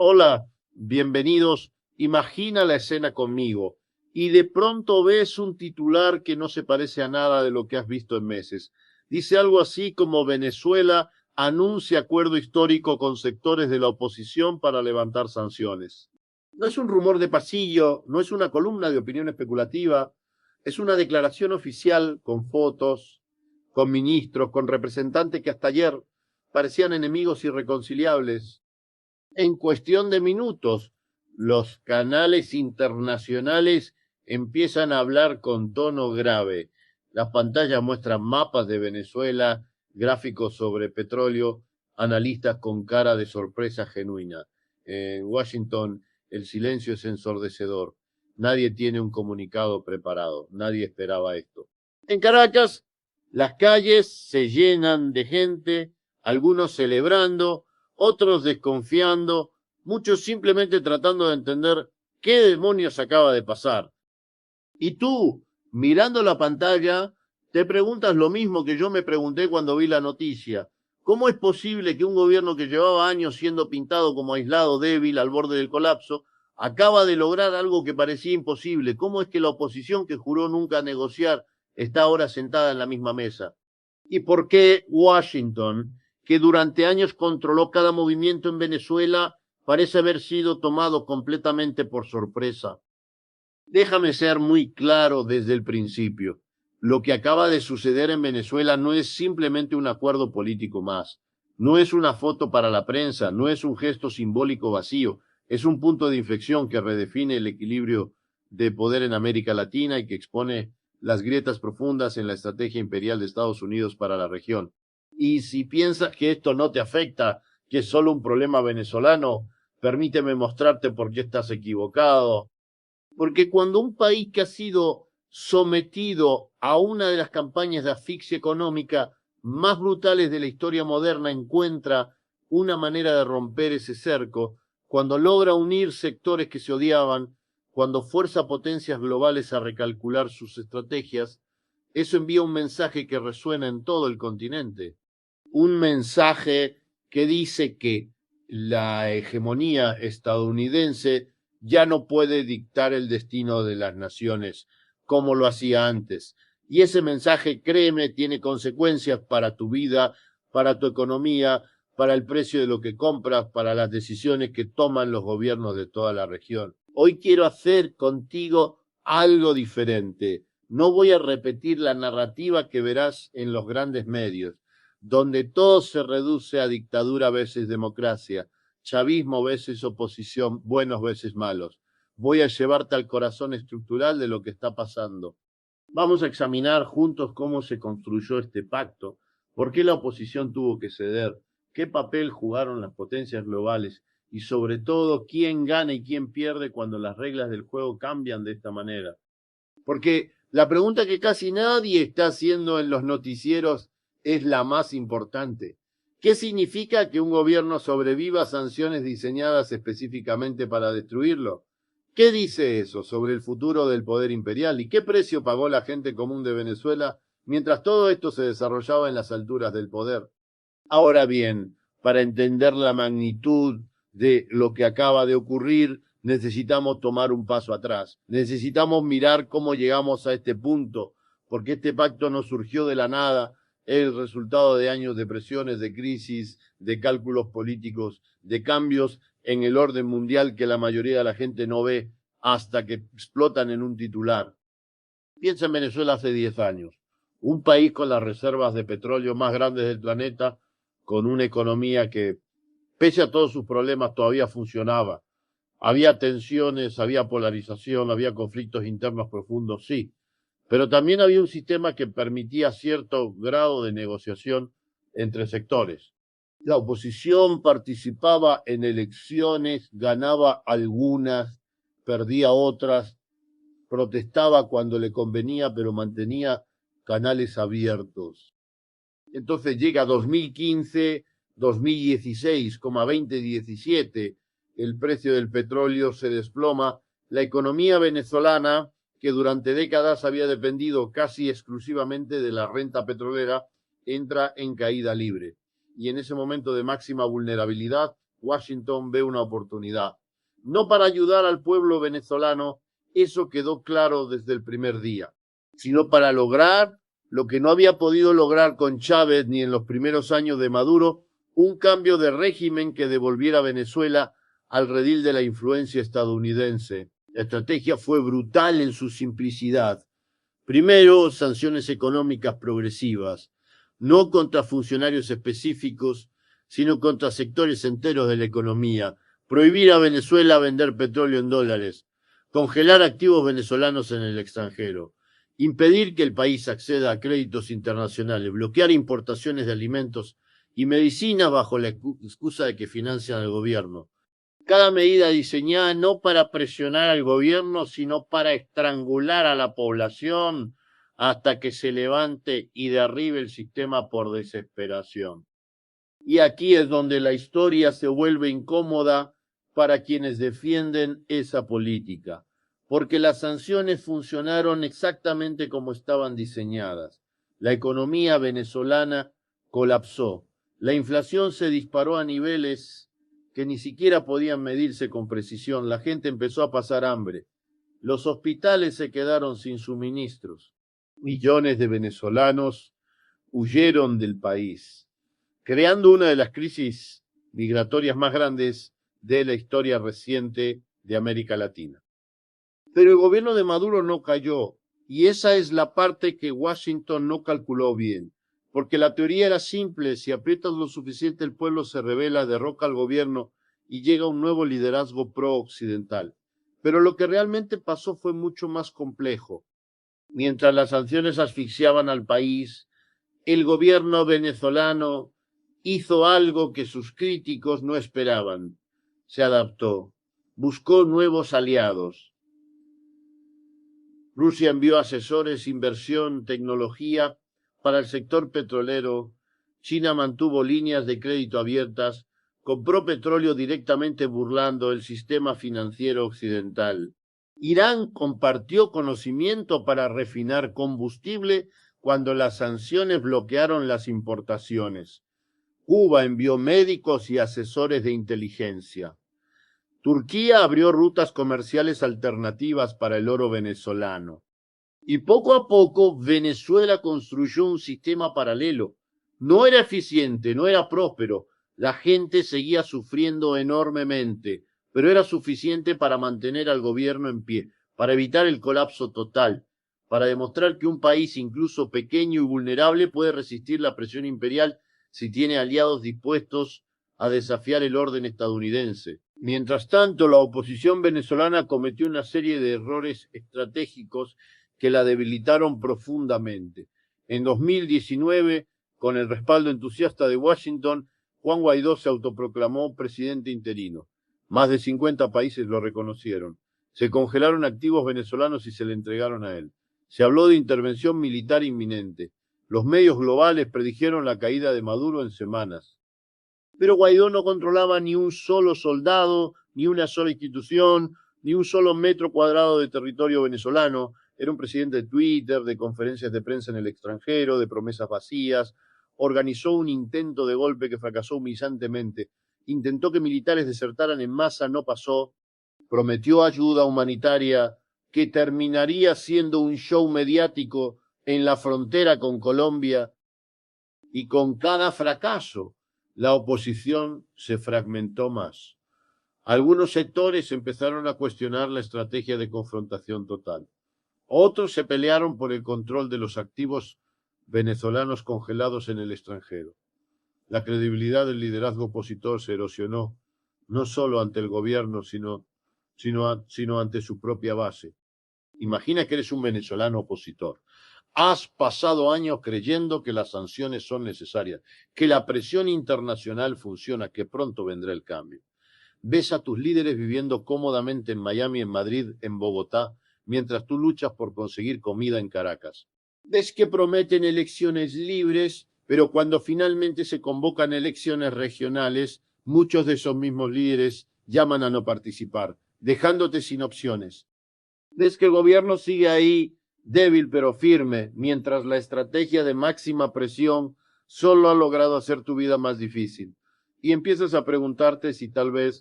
Hola, bienvenidos. Imagina la escena conmigo y de pronto ves un titular que no se parece a nada de lo que has visto en meses. Dice algo así como Venezuela anuncia acuerdo histórico con sectores de la oposición para levantar sanciones. No es un rumor de pasillo, no es una columna de opinión especulativa, es una declaración oficial con fotos, con ministros, con representantes que hasta ayer parecían enemigos irreconciliables. En cuestión de minutos, los canales internacionales empiezan a hablar con tono grave. Las pantallas muestran mapas de Venezuela, gráficos sobre petróleo, analistas con cara de sorpresa genuina. En Washington, el silencio es ensordecedor. Nadie tiene un comunicado preparado. Nadie esperaba esto. En Caracas, las calles se llenan de gente, algunos celebrando, otros desconfiando, muchos simplemente tratando de entender qué demonios acaba de pasar. Y tú, mirando la pantalla, te preguntas lo mismo que yo me pregunté cuando vi la noticia. ¿Cómo es posible que un gobierno que llevaba años siendo pintado como aislado, débil, al borde del colapso, acaba de lograr algo que parecía imposible? ¿Cómo es que la oposición que juró nunca negociar está ahora sentada en la misma mesa? ¿Y por qué Washington, que durante años controló cada movimiento en Venezuela, parece haber sido tomado completamente por sorpresa? Déjame ser muy claro desde el principio. Lo que acaba de suceder en Venezuela no es simplemente un acuerdo político más. No es una foto para la prensa, no es un gesto simbólico vacío. Es un punto de inflexión que redefine el equilibrio de poder en América Latina y que expone las grietas profundas en la estrategia imperial de Estados Unidos para la región. Y si piensas que esto no te afecta, que es solo un problema venezolano, permíteme mostrarte por qué estás equivocado. Porque cuando un país que ha sido sometido a una de las campañas de asfixia económica más brutales de la historia moderna encuentra una manera de romper ese cerco, cuando logra unir sectores que se odiaban, cuando fuerza a potencias globales a recalcular sus estrategias, eso envía un mensaje que resuena en todo el continente. Un mensaje que dice que la hegemonía estadounidense ya no puede dictar el destino de las naciones como lo hacía antes. Y ese mensaje, créeme, tiene consecuencias para tu vida, para tu economía, para el precio de lo que compras, para las decisiones que toman los gobiernos de toda la región. Hoy quiero hacer contigo algo diferente. No voy a repetir la narrativa que verás en los grandes medios, donde todo se reduce a dictadura veces democracia, chavismo veces oposición, buenos veces malos. Voy a llevarte al corazón estructural de lo que está pasando. Vamos a examinar juntos cómo se construyó este pacto, por qué la oposición tuvo que ceder, qué papel jugaron las potencias globales y sobre todo quién gana y quién pierde cuando las reglas del juego cambian de esta manera. Porque la pregunta que casi nadie está haciendo en los noticieros es la más importante. ¿Qué significa que un gobierno sobreviva a sanciones diseñadas específicamente para destruirlo? ¿Qué dice eso sobre el futuro del poder imperial y qué precio pagó la gente común de Venezuela mientras todo esto se desarrollaba en las alturas del poder? Ahora bien, para entender la magnitud de lo que acaba de ocurrir, necesitamos tomar un paso atrás. Necesitamos mirar cómo llegamos a este punto, porque este pacto no surgió de la nada, es el resultado de años de presiones, de crisis, de cálculos políticos, de cambios en el orden mundial que la mayoría de la gente no ve hasta que explotan en un titular. Piensa en Venezuela hace 10 años, un país con las reservas de petróleo más grandes del planeta, con una economía que, pese a todos sus problemas, todavía funcionaba. Había tensiones, había polarización, había conflictos internos profundos, sí, pero también había un sistema que permitía cierto grado de negociación entre sectores. La oposición participaba en elecciones, ganaba algunas, perdía otras, protestaba cuando le convenía, pero mantenía canales abiertos. Entonces llega 2015, 2016, 2017, el precio del petróleo se desploma, la economía venezolana, que durante décadas había dependido casi exclusivamente de la renta petrolera, entra en caída libre. Y en ese momento de máxima vulnerabilidad, Washington ve una oportunidad. No para ayudar al pueblo venezolano, eso quedó claro desde el primer día, sino para lograr lo que no había podido lograr con Chávez ni en los primeros años de Maduro, un cambio de régimen que devolviera a Venezuela al redil de la influencia estadounidense. La estrategia fue brutal en su simplicidad. Primero, sanciones económicas progresivas, no contra funcionarios específicos, sino contra sectores enteros de la economía. Prohibir a Venezuela vender petróleo en dólares, congelar activos venezolanos en el extranjero, impedir que el país acceda a créditos internacionales, bloquear importaciones de alimentos y medicinas bajo la excusa de que financian al gobierno. Cada medida diseñada no para presionar al gobierno, sino para estrangular a la población hasta que se levante y derribe el sistema por desesperación. Y aquí es donde la historia se vuelve incómoda para quienes defienden esa política, porque las sanciones funcionaron exactamente como estaban diseñadas. La economía venezolana colapsó, la inflación se disparó a niveles que ni siquiera podían medirse con precisión, la gente empezó a pasar hambre, los hospitales se quedaron sin suministros, millones de venezolanos huyeron del país, creando una de las crisis migratorias más grandes de la historia reciente de América Latina. Pero el gobierno de Maduro no cayó, y esa es la parte que Washington no calculó bien, porque la teoría era simple: si aprietas lo suficiente el pueblo se rebela, derroca al gobierno y llega un nuevo liderazgo pro-occidental. Pero lo que realmente pasó fue mucho más complejo. Mientras las sanciones asfixiaban al país, el gobierno venezolano hizo algo que sus críticos no esperaban. Se adaptó, buscó nuevos aliados. Rusia envió asesores, inversión, tecnología para el sector petrolero. China mantuvo líneas de crédito abiertas, compró petróleo directamente burlando el sistema financiero occidental. Irán compartió conocimiento para refinar combustible cuando las sanciones bloquearon las importaciones. Cuba envió médicos y asesores de inteligencia. Turquía abrió rutas comerciales alternativas para el oro venezolano. Y poco a poco Venezuela construyó un sistema paralelo. No era eficiente, no era próspero. La gente seguía sufriendo enormemente, pero era suficiente para mantener al gobierno en pie, para evitar el colapso total, para demostrar que un país incluso pequeño y vulnerable puede resistir la presión imperial si tiene aliados dispuestos a desafiar el orden estadounidense. Mientras tanto, la oposición venezolana cometió una serie de errores estratégicos que la debilitaron profundamente. En 2019, con el respaldo entusiasta de Washington, Juan Guaidó se autoproclamó presidente interino. Más de 50 países lo reconocieron. Se congelaron activos venezolanos y se le entregaron a él. Se habló de intervención militar inminente. Los medios globales predijeron la caída de Maduro en semanas. Pero Guaidó no controlaba ni un solo soldado, ni una sola institución, ni un solo metro cuadrado de territorio venezolano. Era un presidente de Twitter, de conferencias de prensa en el extranjero, de promesas vacías. Organizó un intento de golpe que fracasó humillantemente. Intentó que militares desertaran en masa, no pasó. Prometió ayuda humanitaria que terminaría siendo un show mediático en la frontera con Colombia. Y con cada fracaso, la oposición se fragmentó más. Algunos sectores empezaron a cuestionar la estrategia de confrontación total. Otros se pelearon por el control de los activos venezolanos congelados en el extranjero. La credibilidad del liderazgo opositor se erosionó, no solo ante el gobierno, sino ante su propia base. Imagina que eres un venezolano opositor. Has pasado años creyendo que las sanciones son necesarias, que la presión internacional funciona, que pronto vendrá el cambio. Ves a tus líderes viviendo cómodamente en Miami, en Madrid, en Bogotá, mientras tú luchas por conseguir comida en Caracas. Ves que prometen elecciones libres, pero cuando finalmente se convocan elecciones regionales, muchos de esos mismos líderes llaman a no participar, dejándote sin opciones. Ves que el gobierno sigue ahí, débil pero firme, mientras la estrategia de máxima presión solo ha logrado hacer tu vida más difícil. y empiezas a preguntarte si tal vez